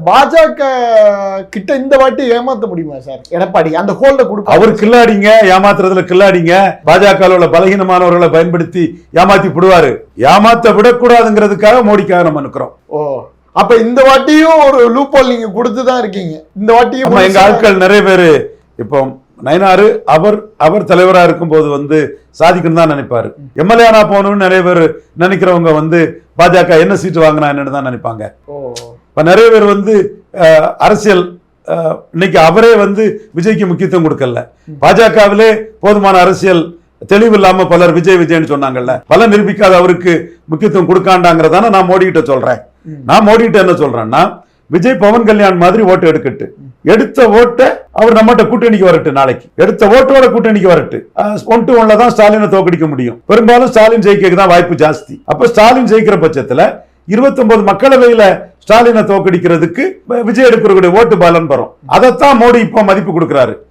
பாஜக கிட்ட இந்த வாட்டி ஏமாத்த முடியுமா சார் எடப்பாடி? அந்த ஹோல்ட கொடுப்பா அவர் கில்லாடிங்க, ஏமாத்துறதுல கில்லாடிங்க. பாஜக உள்ள பலகீனமானவர்களை பயன்படுத்தி ஏமாத்தி விடுவாரு. ஏமாத்த விடக்கூடாதுங்கிறதுக்காக மோடிக்காக நம்ம நிக்கிறோம். ஓ, அப்ப இந்த வாட்டியும் ஒரு லூப் ஹோல் நீங்க கொடுத்துதான் இருக்கீங்க. இந்த வாட்டியும் எங்க ஆட்கள் நிறைய பேரு இப்போ நயினாரு அவர் தலைவரா இருக்கும் போது சாதிக்கணும் தான் நினைப்பாரு. எம்எல்ஏனா போகணும்னு நிறைய பேர் நினைக்கிறவங்க பாஜக என்ன சீட்டு வாங்கினா என்னன்னு தான் நினைப்பாங்க. இப்ப நிறைய பேர் அரசியல் இன்னைக்கு அவரே விஜய்க்கு முக்கியத்துவம் கொடுக்கல. பாஜகவிலே போதுமான அரசியல் தெளிவு இல்லாம பலர் விஜய்னு சொன்னாங்கல்ல, பல நிரூபிக்காத அவருக்கு முக்கியத்துவம் கொடுக்காண்டாங்கிறதான நான் மோடி கிட்ட சொல்றேன். நான் மோடி கிட்ட என்ன சொல்றேன்னா, விஜய் பவன் கல்யாண் மாதிரி ஓட்டு எடுக்கட்டு, எடுத்த ஓட்டை அவர் நம்மகிட்ட கூட்டணிக்கு வரட்டு. நாளைக்கு எடுத்த ஓட்டோட கூட்டணிக்கு வரட்டு. 1-1 தான் ஸ்டாலினை தோக்கடிக்க முடியும். பெரும்பாலும் ஸ்டாலின் ஜெயிக்க தான் வாய்ப்பு ஜாஸ்தி. அப்ப ஸ்டாலின் ஜெயிக்கிற பட்சத்துல 29 மக்களவையில ஸ்டாலினை தோக்கடிக்கிறதுக்கு விஜய் எடுக்கக்கூடிய ஓட்டு பலன் வரும். அதைத்தான் மோடி இப்ப மதிப்பு கொடுக்கிறாரு.